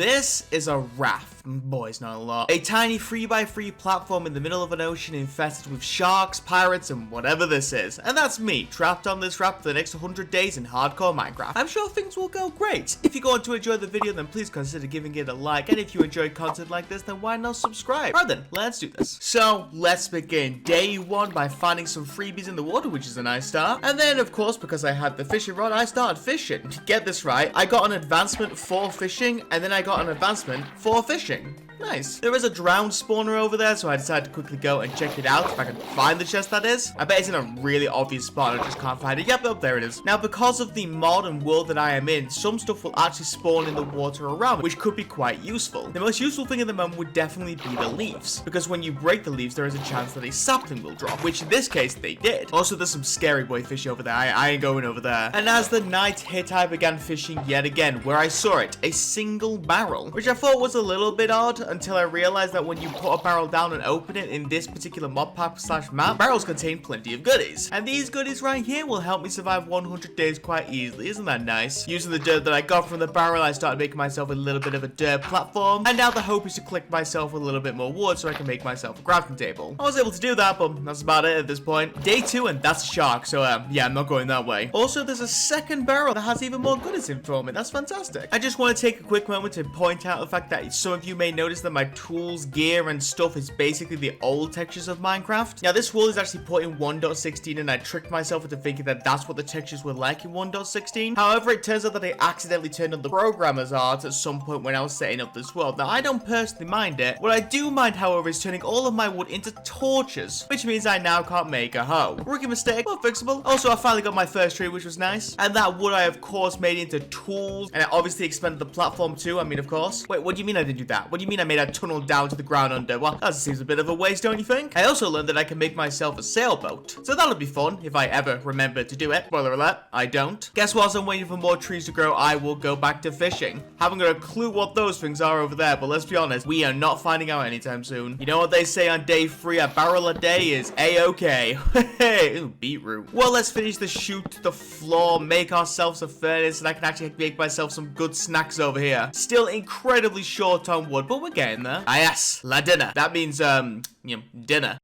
This is a raft. Boy, it's not a lot. A tiny 3x3 platform in the middle of an ocean infested with sharks, pirates, and whatever this is. And that's me, trapped on this raft for the next 100 days in hardcore Minecraft. I'm sure things will go great. If you're going to enjoy the video, then please consider giving it a like. And if you enjoy content like this, then why not subscribe? Right then, let's do this. So, let's begin day one by finding some freebies in the water, which is a nice start. And then, of course, because I had the fishing rod, I started fishing. Get this right, I got an advancement for fishing, and then I got an advancement for fishing. Nice. There is a drowned spawner over there, so I decided to quickly go and check it out. If I can find the chest, that is. I bet it's in a really obvious spot. I just can't find it. Yep, oh, there it is. Now, because of the modern world that I am in, some stuff will actually spawn in the water around, which could be quite useful. The most useful thing at the moment would definitely be the leaves, because when you break the leaves, there is a chance that a sapling will drop, which in this case, they did. Also, there's some scary boy fish over there. I ain't going over there. And as the night hit, I began fishing yet again, where I saw it, a single barrel, which I thought was a little bit odd, until I realized that when you put a barrel down and open it in this particular mod pack / map, barrels contain plenty of goodies. And these goodies right here will help me survive 100 days quite easily. Isn't that nice? Using the dirt that I got from the barrel, I started making myself a little bit of a dirt platform. And now the hope is to collect myself a little bit more wood so I can make myself a crafting table. I was able to do that, but that's about it at this point. Day 2, and that's a shark. So, yeah, I'm not going that way. Also, there's a second barrel that has even more goodies in for me. That's fantastic. I just want to take a quick moment to point out the fact that some of you may notice that my tools, gear, and stuff is basically the old textures of Minecraft. Now, this world is actually put in 1.16, and I tricked myself into thinking that that's what the textures were like in 1.16. However, it turns out that I accidentally turned on the programmer's art at some point when I was setting up this world. Now, I don't personally mind it. What I do mind, however, is turning all of my wood into torches, which means I now can't make a hoe. Rookie mistake, but fixable. Also, I finally got my first tree, which was nice. And that wood I, of course, made into tools, and I obviously expanded the platform too. I mean, of course. Wait, what do you mean I didn't do that? What do you mean I made a tunnel down to the ground under? Well, that seems a bit of a waste, don't you think? I also learned that I can make myself a sailboat, so that'll be fun if I ever remember to do it. Spoiler alert, I don't. Guess whilst I'm waiting for more trees to grow, I will go back to fishing. Haven't got a clue what those things are over there, but let's be honest, we are not finding out anytime soon. You know what they say on day 3, a barrel a day is a-okay. Hey, beetroot. Well, let's finish the chute to the floor, make ourselves a furnace, and I can actually make myself some good snacks over here. Still incredibly short on wood, but we're getting there. Ah yes, la dinner. That means, you know, dinner.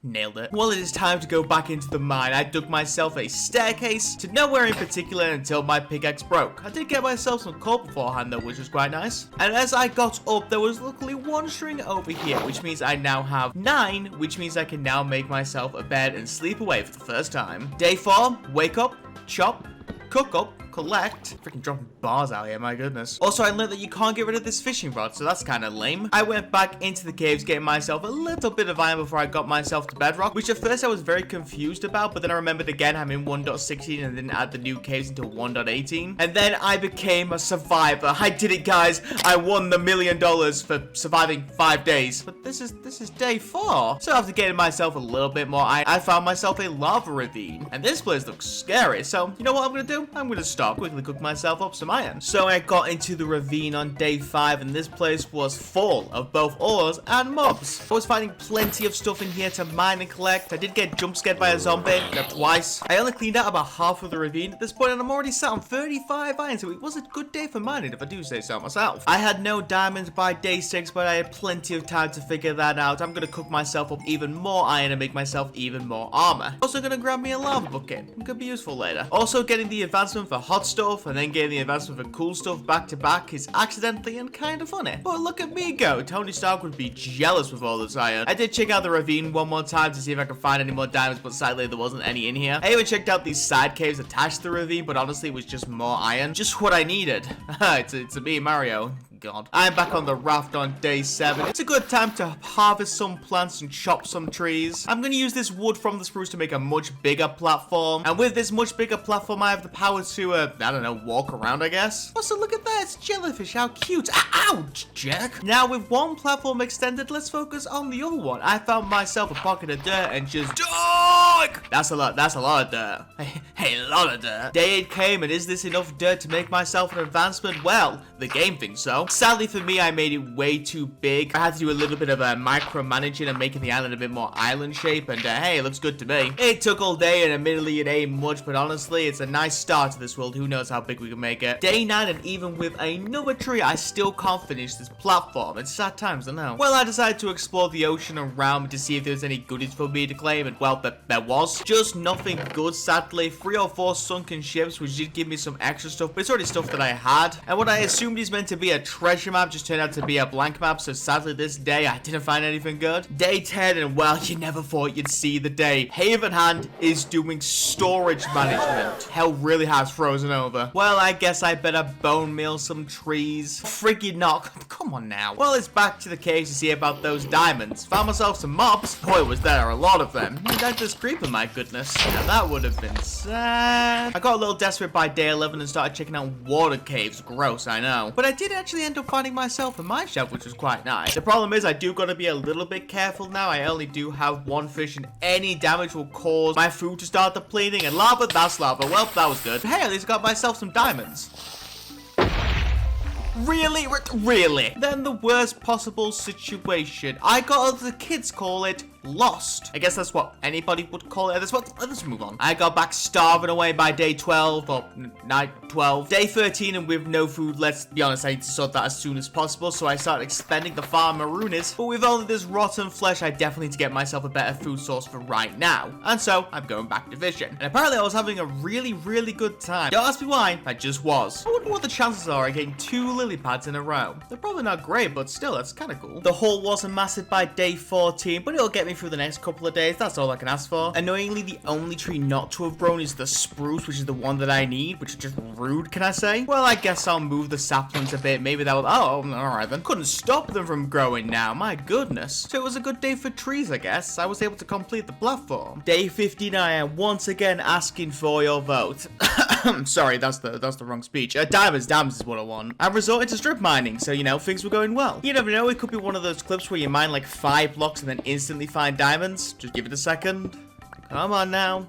Nailed it. Well, it is time to go back into the mine. I dug myself a staircase to nowhere in particular until my pickaxe broke. I did get myself some coal beforehand though, which was quite nice. And as I got up, there was luckily one string over here, which means I now have 9, which means I can now make myself a bed and sleep away for the first time. Day 4, wake up, chop, cook up, collect. Freaking dropping bars out here, my goodness. Also, I learned that you can't get rid of this fishing rod, so that's kind of lame. I went back into the caves, getting myself a little bit of iron before I got myself to bedrock, which at first I was very confused about, but then I remembered again I'm in 1.16 and didn't add the new caves until 1.18. And then I became a survivor. I did it, guys. I won the $1 million for surviving 5 days. But this is day 4. So after getting myself a little bit more iron, I found myself a lava ravine. And this place looks scary. So you know what I'm gonna do? I'm gonna stop. Quickly cook myself up some iron. So I got into the ravine on day 5, and this place was full of both ores and mobs. I was finding plenty of stuff in here to mine and collect. I did get jump scared by a zombie twice. I only cleaned out about half of the ravine at this point, and I'm already sat on 35 iron, so it was a good day for mining if I do say so myself. I had no diamonds by day 6, but I had plenty of time to figure that out. I'm gonna cook myself up even more iron and make myself even more armor. Also gonna grab me a lava bucket. It could be useful later. Also getting the advancement for hot stuff and then getting the advancement for cool stuff back to back is accidentally and kind of funny. But look at me go. Tony Stark would be jealous with all this iron. I did check out the ravine one more time to see if I could find any more diamonds, but sadly there wasn't any in here. I even checked out these side caves attached to the ravine, but honestly it was just more iron. Just what I needed. it's a me, Mario. God. I'm back on the raft on day 7. It's a good time to harvest some plants and chop some trees. I'm going to use this wood from the spruce to make a much bigger platform. And with this much bigger platform, I have the power to, I don't know, walk around, I guess. Also, look at that. It's jellyfish. How cute. Ouch, jerk. Now, with one platform extended, let's focus on the other one. I found myself a pocket of dirt and just... Yoink! That's a lot of dirt. Hey, a lot of dirt. Day 8 came, and is this enough dirt to make myself an advancement? Well, the game thinks so. Sadly for me, I made it way too big. I had to do a little bit of micromanaging and making the island a bit more island shape, and hey, it looks good to me. It took all day, and admittedly it ain't much, but honestly, it's a nice start to this world. Who knows how big we can make it. Day 9, and even with another tree, I still can't finish this platform. It's sad times, I know. Well, I decided to explore the ocean around me to see if there was any goodies for me to claim, and well, there was. Just nothing good, sadly. 3 or 4 sunken ships, which did give me some extra stuff, but it's already stuff that I had. And what I assumed is meant to be a treasure map just turned out to be a blank map, so sadly this day I didn't find anything good. Day 10, and well, you never thought you'd see the day. Haven Hand is doing storage management. Hell really has frozen over. Well, I guess I better bone meal some trees. Freaking knock. Come on now. Well, it's back to the caves to see about those diamonds. Found myself some mobs. Boy, was there a lot of them. That just creeping, my goodness. Now that would have been sad. I got a little desperate by day 11 and started checking out water caves. Gross, I know. But I did actually end up finding myself a mine shaft, which was quite nice. The problem is I do gotta be a little bit careful now. I only do have 1 fish, and any damage will cause my food to start depleting. And lava, that's lava. Well, that was good. Hey, at least I got myself some diamonds. Really? Then the worst possible situation. I got what the kids call it, lost. I guess that's what anybody would call it. Let's move on. I got back starving away by day 12, or night 12. Day 13, and with no food, let's be honest, I need to sort that as soon as possible, so I started expanding the farm marooners. But with only this rotten flesh, I definitely need to get myself a better food source for right now. And so, I'm going back to fishing. And apparently I was having a really good time. Don't ask me why, I just was. I wonder what the chances are of getting 2 lily pads in a row. They're probably not great, but still, that's kind of cool. The haul wasn't massive by day 14, but it'll get me through the next couple of days. That's all I can ask for. Annoyingly, the only tree not to have grown is the spruce, which is the one that I need, which is just rude, can I say? Well, I guess I'll move the saplings a bit. Maybe that will... Oh, alright then. Couldn't stop them from growing now. My goodness. So it was a good day for trees, I guess. I was able to complete the platform. Day 59, I am once again asking for your vote. Sorry, that's the wrong speech. Diamonds is what I want. I've resorted to strip mining, so, you know, things were going well. You never know, it could be one of those clips where you mine like 5 blocks and then instantly find diamonds. Just give it a second. Come on now.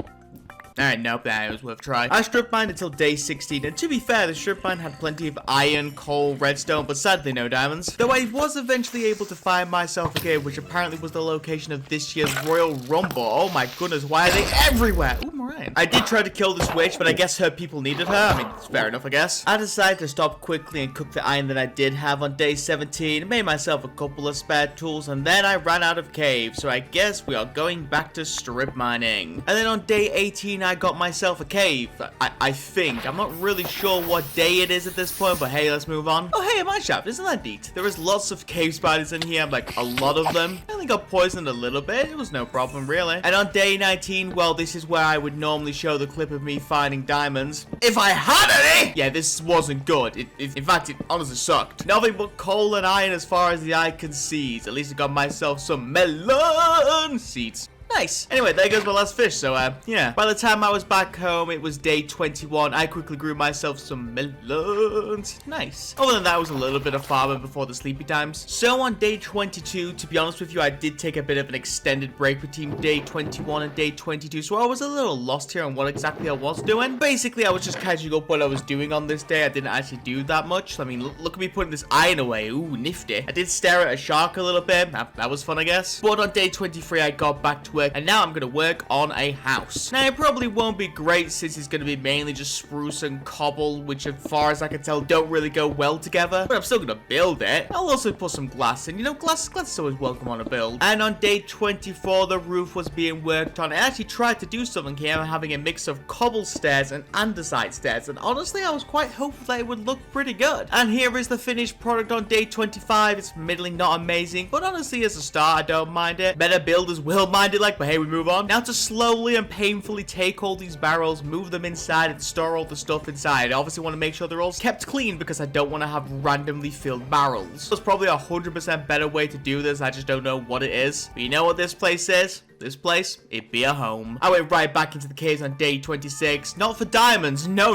Alright, nope, that was worth a try. I strip mined until day 16, and to be fair, the strip mine had plenty of iron, coal, redstone, but sadly no diamonds. Though I was eventually able to find myself a cave, which apparently was the location of this year's Royal Rumble. Oh my goodness, why are they everywhere? Ooh, Mariah. I did try to kill this witch, but I guess her people needed her. I mean, it's fair enough, I guess. I decided to stop quickly and cook the iron that I did have on day 17, made myself a couple of spare tools, and then I ran out of caves, so I guess we are going back to strip mining. And then on day 18, I got myself a cave. I think. I'm not really sure what day it is at this point, but hey, let's move on. Oh, hey, a mine shaft. Isn't that neat? There is lots of cave spiders in here, like a lot of them. I only got poisoned a little bit. It was no problem, really. And on day 19, well, this is where I would normally show the clip of me finding diamonds. If I had any! Yeah, this wasn't good. In fact, it honestly sucked. Nothing but coal and iron as far as the eye can see. At least I got myself some melon seeds. Nice. Anyway, there goes my last fish, so, yeah. By the time I was back home, it was day 21. I quickly grew myself some melons. Nice. Other than that, it was a little bit of farming before the sleepy times. So on day 22, to be honest with you, I did take a bit of an extended break between day 21 and day 22, so I was a little lost here on what exactly I was doing. Basically, I was just catching up what I was doing on this day. I didn't actually do that much. I mean, look at me putting this iron away. Ooh, nifty. I did stare at a shark a little bit. That was fun, I guess. But on day 23, I got back to work, and now I'm gonna work on a house. Now, it probably won't be great since it's gonna be mainly just spruce and cobble, which as far as I can tell don't really go well together, but I'm still gonna build it. I'll also put some glass in. You know, glass is always welcome on a build. And on day 24, the roof was being worked on. I actually tried to do something here, having a mix of cobble stairs and andesite stairs, and honestly, I was quite hopeful that it would look pretty good. And here is the finished product on day 25. It's middling, not amazing, but honestly, as a start, I don't mind it. Better builders will mind it, like, but hey, we move on. Now to slowly and painfully take all these barrels, move them inside, and store all the stuff inside. I obviously want to make sure they're all kept clean because I don't want to have randomly filled barrels. There's probably 100% better way to do this. I just don't know what it is. But you know what this place is? this place, it'd be a home. I went right back into the caves on day 26, not for diamonds, no,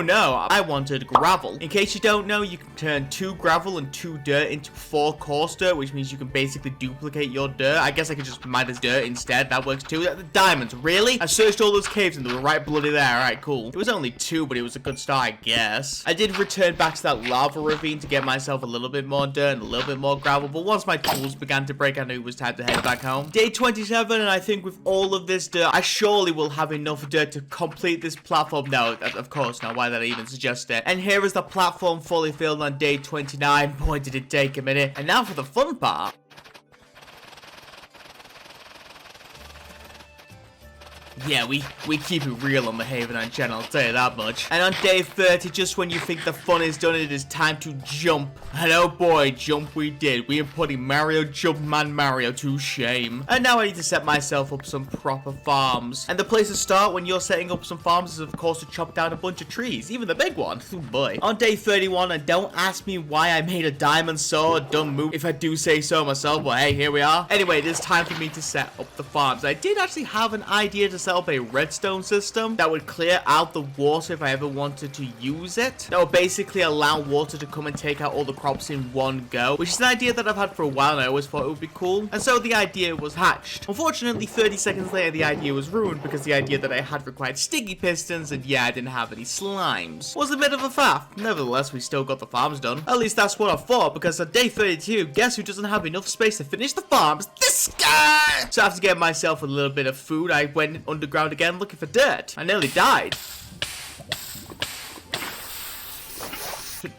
I wanted gravel. In case you don't know, you can turn 2 gravel and 2 dirt into 4 coarse dirt, which means you can basically duplicate your dirt. I guess I could just mine as dirt instead, that works too. The diamonds, really? I searched all those caves and they were right bloody there, alright, cool. It was only 2, but it was a good start, I guess. I did return back to that lava ravine to get myself a little bit more dirt and a little bit more gravel, but once my tools began to break, I knew it was time to head back home. Day 27, and I think with all of this dirt, I surely will have enough dirt to complete this platform. No, of course not. Why did I even suggest it? And here is the platform fully filled on day 29. Boy, did it take a minute. And now for the fun part. Yeah, we keep it real on the Haven channel, I'll tell you that much. And on day 30, just when you think the fun is done, it is time to jump. And oh boy, jump we did. We are putting Mario Jumpman Mario to shame. And now I need to set myself up some proper farms. And the place to start when you're setting up some farms is, of course, to chop down a bunch of trees, even the big one. Oh boy. On day 31, and don't ask me why I made a diamond sword, dumb move if I do say so myself, but hey, here we are. Anyway, it is time for me to set up the farms. I did actually have an idea to set up a redstone system that would clear out the water if I ever wanted to use it. That would basically allow water to come and take out all the crops in one go, which is an idea that I've had for a while and I always thought it would be cool. And so the idea was hatched. Unfortunately, 30 seconds later, the idea was ruined because the idea that I had required sticky pistons, and yeah, I didn't have any slimes. Was a bit of a faff. Nevertheless, we still got the farms done. At least that's what I thought, because on day 32, guess who doesn't have enough space to finish the farms? This guy! So after getting myself a little bit of food, I went underground again looking for dirt. I nearly died.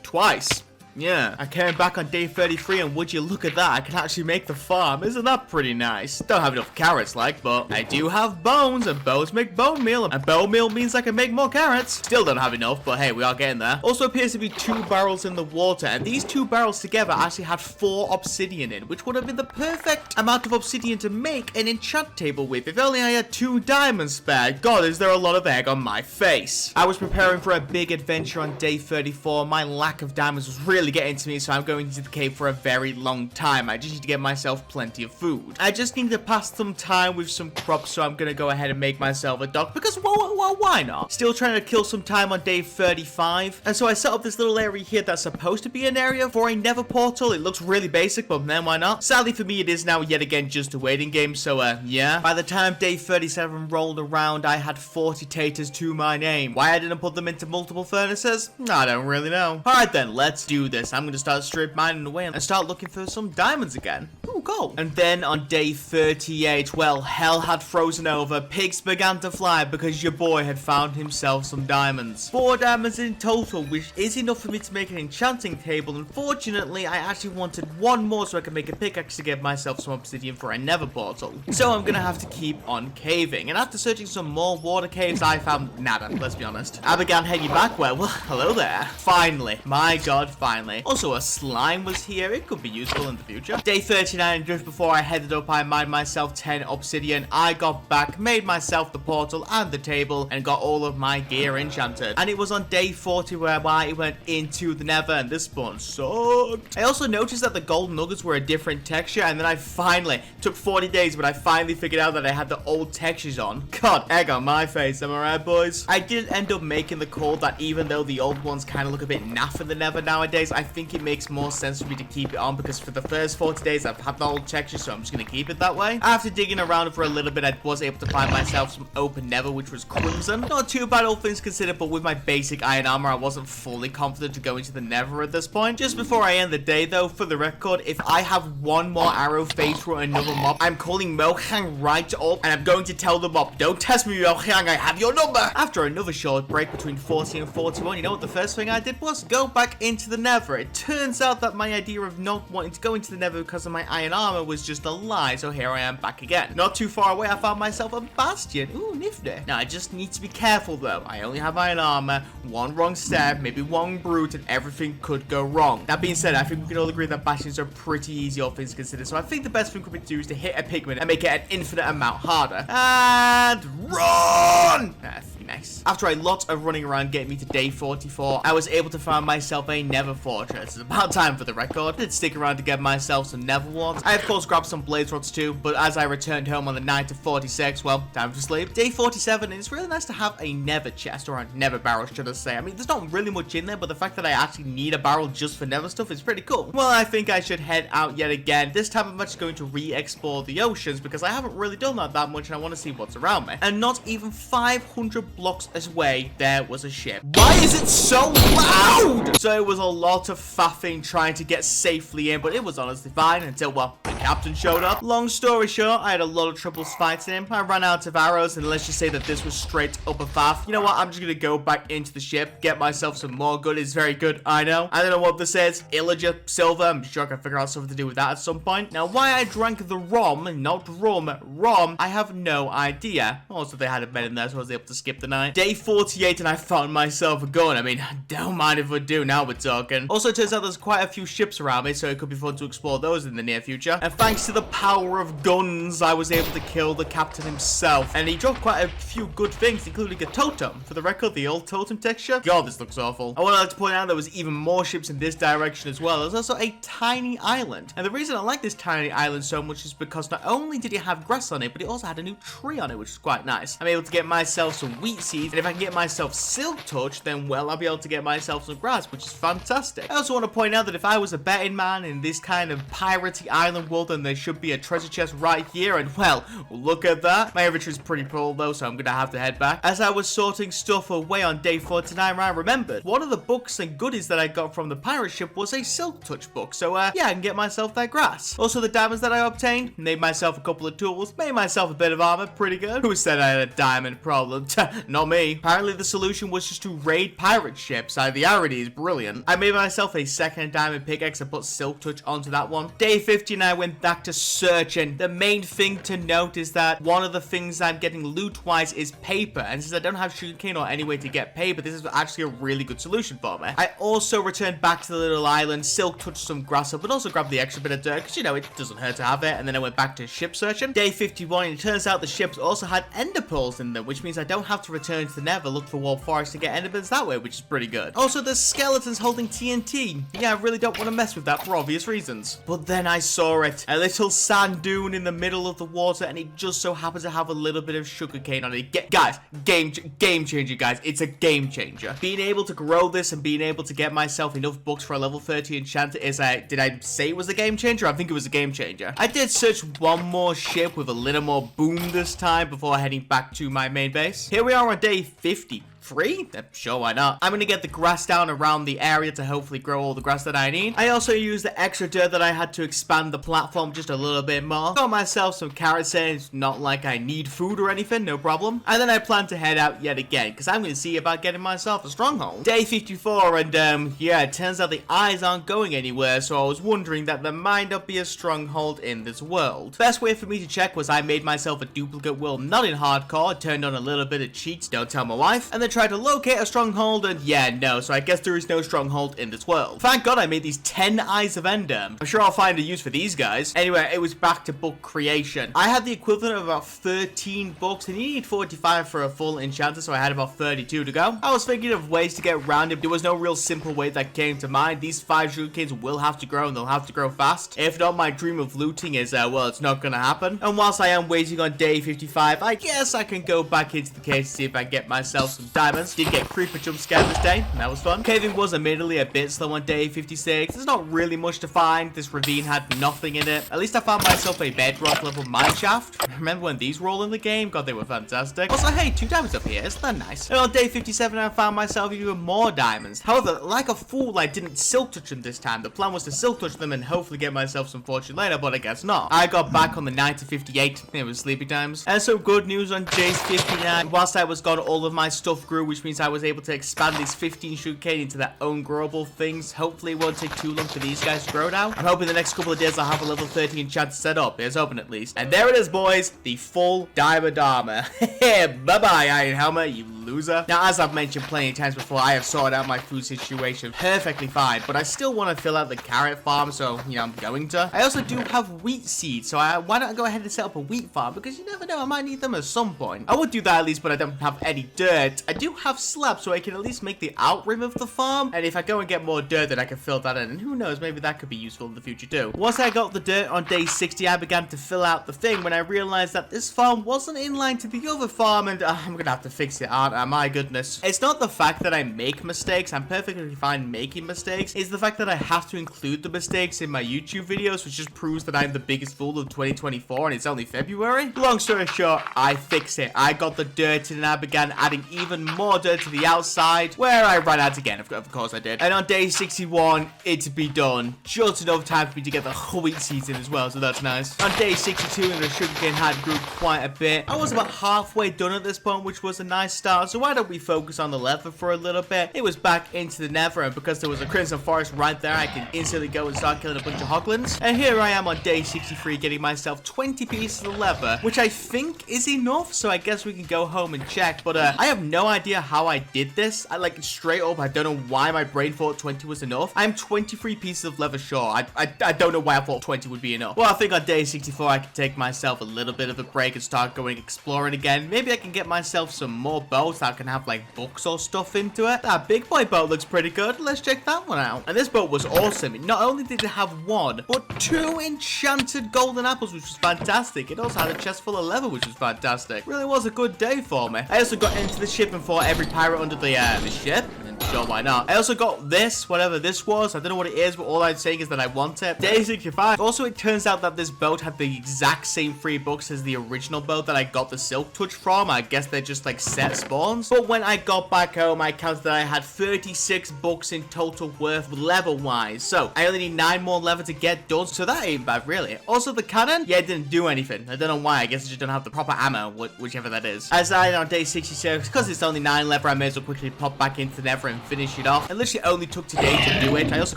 Twice. Yeah, I came back on day 33 and would you look at that, I can actually make the farm. Isn't that pretty nice? Don't have enough carrots like, but I do have bones and bones make bone meal, and bone meal means I can make more carrots. Still don't have enough, but hey, we are getting there. Also appears to be 2 barrels in the water, and these 2 barrels together actually had 4 obsidian in, which would have been the perfect amount of obsidian to make an enchant table with. If only I had 2 diamonds spare. God, is there a lot of egg on my face. I was preparing for a big adventure on day 34. My lack of diamonds was really getting to me, so I'm going into the cave for a very long time. I just need to get myself plenty of food. I just need to pass some time with some crops, so I'm gonna go ahead and make myself a dock because, well, why not? Still trying to kill some time on day 35, and so I set up this little area here that's supposed to be an area for a Nether portal. It looks really basic, but then why not? Sadly for me, it is now yet again just a waiting game, so yeah. By the time day 37 rolled around, I had 40 taters to my name. Why I didn't put them into multiple furnaces? I don't really know. Alright then, let's do this. I'm gonna start strip mining away and start looking for some diamonds again. Ooh, gold. And then on day 38, well, hell had frozen over. Pigs began to fly because your boy had found himself some diamonds. 4 diamonds in total, which is enough for me to make an enchanting table. Unfortunately, I actually wanted 1 more so I can make a pickaxe to get myself some obsidian for a Nether portal. So I'm gonna have to keep on caving. And after searching some more water caves, I found nada, let's be honest. I began heading back where, well, hello there. Finally. My god, finally. Also, a slime was here. It could be useful in the future. Day 39, just before I headed up, I mined myself 10 obsidian. I got back, made myself the portal and the table, and got all of my gear enchanted. And it was on day 40 where I went into the Nether, and this spawn sucked. I also noticed that the gold nuggets were a different texture, and then I finally, took 40 days, but I finally figured out that I had the old textures on. God, egg on my face, am I right, boys? I did end up making the call that even though the old ones kind of look a bit naff in the Nether nowadays, I think it makes more sense for me to keep it on because for the first 40 days I've had the old texture, so I'm just going to keep it that way. After digging around for a little bit, I was able to find myself some open Nether, which was crimson. Not too bad, all things considered, but with my basic iron armor, I wasn't fully confident to go into the Nether at this point. Just before I end the day, though, for the record, if I have 1 more arrow phase through another mob, I'm calling Mojang right up, and I'm going to tell the mob, don't test me, Mojang, I have your number. After another short break between 40 and 41, you know what the first thing I did was? Go back into the Nether. It turns out that my idea of not wanting to go into the Nether because of my iron armor was just a lie, so here I am back again. Not too far away, I found myself a bastion. Ooh, nifty. Now, I just need to be careful, though. I only have iron armor, 1 wrong step, maybe 1 brute, and everything could go wrong. That being said, I think we can all agree that bastions are pretty easy, all things considered, so I think the best thing we could do is to hit a pigman and make it an infinite amount harder. And run! Nice. nice. After a lot of running around getting me to day 44, I was able to find myself a Nether fortress. It's about time for the record. I did stick around to get myself some Nether warts. I of course grabbed some blaze rods too, but as I returned home on the night of 46, well, time to sleep. Day 47, it's really nice to have a Nether chest, or a Nether barrel, should I say. I mean, there's not really much in there, but the fact that I actually need a barrel just for Nether stuff is pretty cool. Well, I think I should head out yet again. This time I'm actually going to re-explore the oceans because I haven't really done that much and I want to see what's around me. And not even 500 blocks away, there was a ship. Why is it so loud? So it was a lot of faffing trying to get safely in, but it was honestly fine until, well, the captain showed up. Long story short, I had a lot of troubles fighting him. I ran out of arrows, and let's just say that this was straight up a faff. You know what? I'm just gonna go back into the ship, get myself some more good. It's very good, I know. I don't know what this is. Illager, silver. I'm sure I can figure out something to do with that at some point. Now, why I drank the rum, not rum, I have no idea. Also, they had a bed in there, so I was able to skip the night. Day 48, and I found myself a gun. I mean, don't mind if I do, now we're talking. Also, it turns out there's quite a few ships around me, so it could be fun to explore those in the near future. And thanks to the power of guns, I was able to kill the captain himself. And he dropped quite a few good things, including a totem. For the record, the old totem texture. God, this looks awful. I would like to point out there was even more ships in this direction as well. There's also a tiny island. And the reason I like this tiny island so much is because not only did it have grass on it, but it also had a new tree on it, which is quite nice. I'm able to get myself some wheat seeds, and if I can get myself silk touch, then well, I'll be able to get myself some grass, which is fantastic. I also want to point out that if I was a betting man in this kind of piratey island world, then there should be a treasure chest right here, and well, look at that. My inventory is pretty full though, so I'm gonna have to head back. As I was sorting stuff away on day 49, I remembered one of the books and goodies that I got from the pirate ship was a silk touch book, so yeah, I can get myself that grass. Also, the diamonds that I obtained, made myself a couple of tools, made myself a bit of armor, pretty good. Who said I had a diamond problem? Not me. Apparently the solution was just to raid pirate ships. The irony is brilliant. I made myself a second diamond pickaxe and put silk touch onto that one. Day 50 and I went back to searching. The main thing to note is that one of the things I'm getting loot wise is paper, and since I don't have sugarcane or any way to get paper, this is actually a really good solution for me. I also returned back to the little island, silk touched some grass up, but also grabbed the extra bit of dirt because, you know, it doesn't hurt to have it. And then I went back to ship searching. Day 51, and it turns out the ships also had ender pearls in them, which means I don't have to return to the Nether, look for wall forest to get enderpearls that way, which is pretty good. Also, there's skeletons holding TNT. Yeah, I really don't want to mess with that for obvious reasons. But then I saw it, a little sand dune in the middle of the water, and it just so happens to have a little bit of sugarcane on it. Guys, game changer, guys. It's a game changer. Being able to grow this and being able to get myself enough books for a level 30 enchanter is did I say it was a game changer? I think it was a game changer. I did search one more ship with a little more boom this time before heading back to my main base. Here we are on day 50. Free? Sure, why not? I'm gonna get the grass down around the area to hopefully grow all the grass that I need. I also used the extra dirt that I had to expand the platform just a little bit more. Got myself some carrots in. It's not like I need food or anything, no problem. And then I plan to head out yet again, because I'm gonna see about getting myself a stronghold. Day 54, and yeah, it turns out the eyes aren't going anywhere, so I was wondering that there might not be a stronghold in this world. Best way for me to check was I made myself a duplicate world, not in hardcore, turned on a little bit of cheats, don't tell my wife, and then tried to locate a stronghold, and yeah, no, so I guess there is no stronghold in this world. Thank God I made these 10 eyes of Ender. I'm sure I'll find a use for these guys. Anyway, it was back to book creation. I had the equivalent of about 13 books, and you need 45 for a full enchanter, so I had about 32 to go. I was thinking of ways to get around it. There was no real simple way that came to mind. These 5 sugarcanes will have to grow, and they'll have to grow fast. If not, my dream of looting is, well, it's not gonna happen. And whilst I am waiting on day 55, I guess I can go back into the cave to see if I can get myself some diamonds. Did get creeper jump scared this day, and that was fun. Caving was admittedly a bit slow on day 56. There's not really much to find. This ravine had nothing in it. At least I found myself a bedrock level mineshaft. Remember when these were all in the game? God, they were fantastic. Also, hey, 2 diamonds up here. Isn't that nice? And on day 57, I found myself even more diamonds. However, like a fool, I didn't silk touch them this time. The plan was to silk touch them and hopefully get myself some fortune later, but I guess not. I got back on the night of 58. It was sleepy times. And so good news on day 59. Whilst I was gone, all of my stuff grew, which means I was able to expand these 15 sugarcane into their own growable things. Hopefully it won't take too long for these guys to grow now. I'm hoping the next couple of days I'll have a level 30 enchant set up. Here's hoping at least. And there it is, boys. The full diamond armor. Bye-bye, Iron Helmet. You loser. Now, as I've mentioned plenty of times before, I have sorted out my food situation perfectly fine, but I still want to fill out the carrot farm, so, you know, I'm going to. I also do have wheat seeds, so why don't I go ahead and set up a wheat farm, because you never know, I might need them at some point. I would do that at least, but I don't have any dirt. I do have slabs, so I can at least make the outrim of the farm, and if I go and get more dirt, then I can fill that in, and who knows, maybe that could be useful in the future too. Once I got the dirt on day 60, I began to fill out the thing when I realized that this farm wasn't in line to the other farm, and I'm gonna have to fix it, aren't I? My goodness. It's not the fact that I make mistakes, I'm perfectly fine making mistakes. It's the fact that I have to include the mistakes in my YouTube videos, which just proves that I'm the biggest fool of 2024, and it's only February. Long story short, I fixed it. I got the dirt in, and I began adding even more dirt to the outside, where I ran out again. Of course I did. And on day 61, it's be done. Just enough time for me to get the wheat seeds in as well, so that's nice. On day 62, the sugarcane had grew quite a bit. I was about halfway done at this point, which was a nice start, so why don't we focus on the leather for a little bit? It was back into the Nether, and because there was a crimson forest right there, I can instantly go and start killing a bunch of hoglins. And here I am on day 63, getting myself 20 pieces of leather, which I think is enough, so I guess we can go home and check. But I have no idea how I did this. I like straight up, I don't know why my brain thought 20 was enough. I'm 23 pieces of leather short. I don't know why I thought 20 would be enough. Well, I think on day 64, I can take myself a little bit of a break and start going exploring again. Maybe I can get myself some more boats that can have like books or stuff into it. That big boy boat looks pretty good. Let's check that one out. And this boat was awesome. Not only did it have one, but 2 enchanted golden apples, which was fantastic. It also had a chest full of leather, which was fantastic. Really was a good day for me. I also got into the ship and fought every pirate under the ship. And sure, why not? I also got this, whatever this was. I don't know what it is, but all I'm saying is that I want it. Day 65. Also, it turns out that this boat had the exact same 3 books as the original boat that I got the silk touch from. I guess they're just like set spawns. But when I got back home, I counted that I had 36 books in total worth leather-wise. So I only need 9 more leather to get done. So that ain't bad, really. Also, the cannon, yeah, it didn't do anything. I don't know why. I guess I just don't have the proper ammo, whichever that is. As I on day 66, because it's only 9 leather, I may as well quickly pop back into the Nether and finish it off. It literally only took today to do it. I also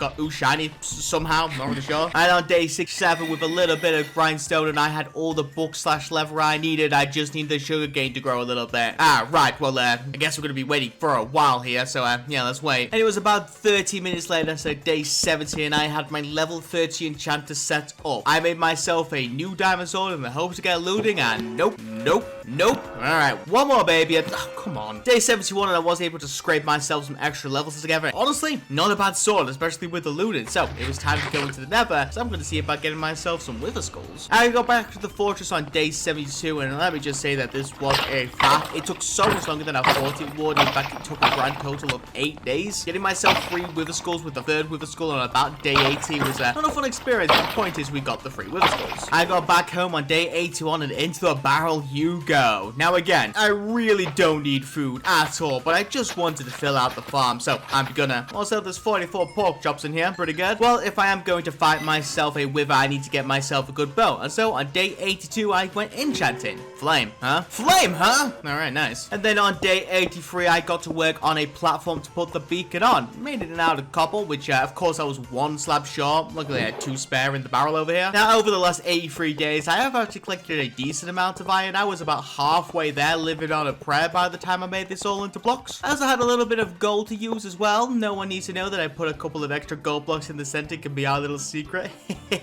got ooh shiny somehow, not really sure. And on day 67, with a little bit of grindstone, and I had all the book/leather I needed. I just need the sugarcane to grow a little bit. Right. Well, I guess we're gonna be waiting for a while here. So yeah, let's wait. And it was about 30 minutes later, so day 70, and I had my level 30 enchanter set up. I made myself a new diamond sword in the hopes to get looting, and nope. All right, one more, baby. Oh, come on. Day 71, and I was able to scrape myself some extra levels together. Honestly, not a bad sword, especially with the looting. So it was time to go into the Nether, so I'm going to see about getting myself some wither skulls. I got back to the fortress on day 72, and let me just say that this was a fact. It took so much longer than I thought it would. In fact, it took a grand total of 8 days. Getting myself 3 wither skulls with the 3rd wither skull on about day 80 was not a fun experience, but the point is we got the 3 wither skulls. I got back home on day 81, and into the barrel you go. Now again, I really don't need food at all, but I just wanted to fill out the farm, so I'm gonna. Also, there's 44 pork chops in here, pretty good. Well, if I am going to fight myself a wither, I need to get myself a good bow, and so on day 82, I went enchanting. Flame, huh? Flame, huh? Alright, nice. And then on day 83, I got to work on a platform to put the beacon on. Made it out of cobble, which of course I was 1 slab short. Luckily, I had 2 spare in the barrel over here. Now, over the last 83 days, I have actually collected a decent amount of iron. I was about halfway there, living on a prayer by the time I made this all into blocks. I also had a little bit of gold to use as well. No one needs to know that I put a couple of extra gold blocks in the center. It can be our little secret.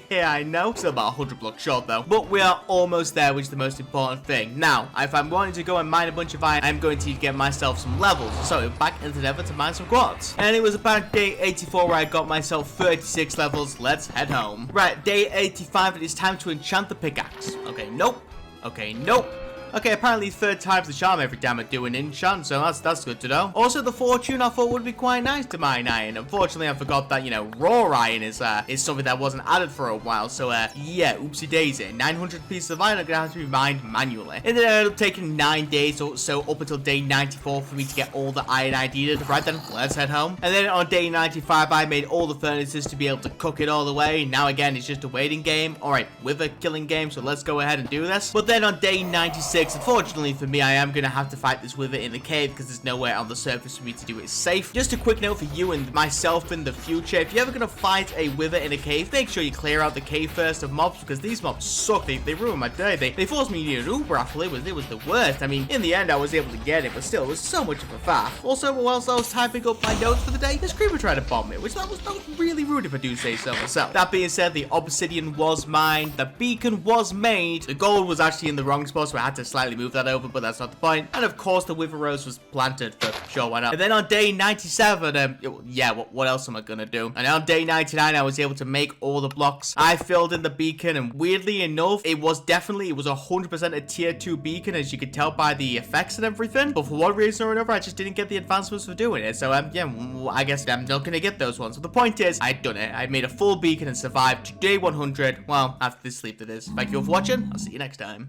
Yeah, I know. Still about 100 blocks short though. But we are almost there, which is the most important thing. Now, if I'm wanting to go and mine a bunch of iron, I'm going to get myself some levels. So back into the Nether to mine some quartz. And it was about day 84 where I got myself 36 levels. Let's head home. Right, day 85, it is time to enchant the pickaxe. Okay, nope. Okay, nope. Okay, apparently 3rd time's the charm every time I do an enchant, so that's good to know. Also, the fortune I thought would be quite nice to mine iron. Unfortunately, I forgot that, you know, raw iron is something that wasn't added for a while, so yeah, oopsie daisy. 900 pieces of iron are gonna have to be mined manually. And then it ended up taking 9 days or so up until day 94 for me to get all the iron I needed. Right then, let's head home. And then on day 95, I made all the furnaces to be able to cook it all the way. Now again, it's just a waiting game. Alright, with a killing game, so let's go ahead and do this. But then on day 96, 6. Unfortunately for me, I am going to have to fight this wither in the cave because there's nowhere on the surface for me to do it safe. Just a quick note for you and myself in the future, if you're ever going to fight a wither in a cave, make sure you clear out the cave first of mobs, because these mobs suck. They ruin my day. They forced me to use an Uber raffle. It was the worst. I mean, in the end, I was able to get it, but still, it was so much of a faff. Also, whilst I was typing up my notes for the day, this creeper tried to bomb me, which that was really rude if I do say so myself. That being said, the obsidian was mined, the beacon was made, the gold was actually in the wrong spot, so I had to slightly move that over, but that's not the point. And of course, the wither rose was planted, but sure, why not? And then on day 97, yeah, what else am I gonna do? And on day 99, I was able to make all the blocks. I filled in the beacon, and weirdly enough, it was 100% a tier 2 beacon, as you could tell by the effects and everything. But for one reason or another, I just didn't get the advancements for doing it. So, yeah, I guess I'm not gonna get those ones. But the point is, I'd done it. I made a full beacon and survived to day 100. Well, after this sleep, that is. Thank you all for watching. I'll see you next time.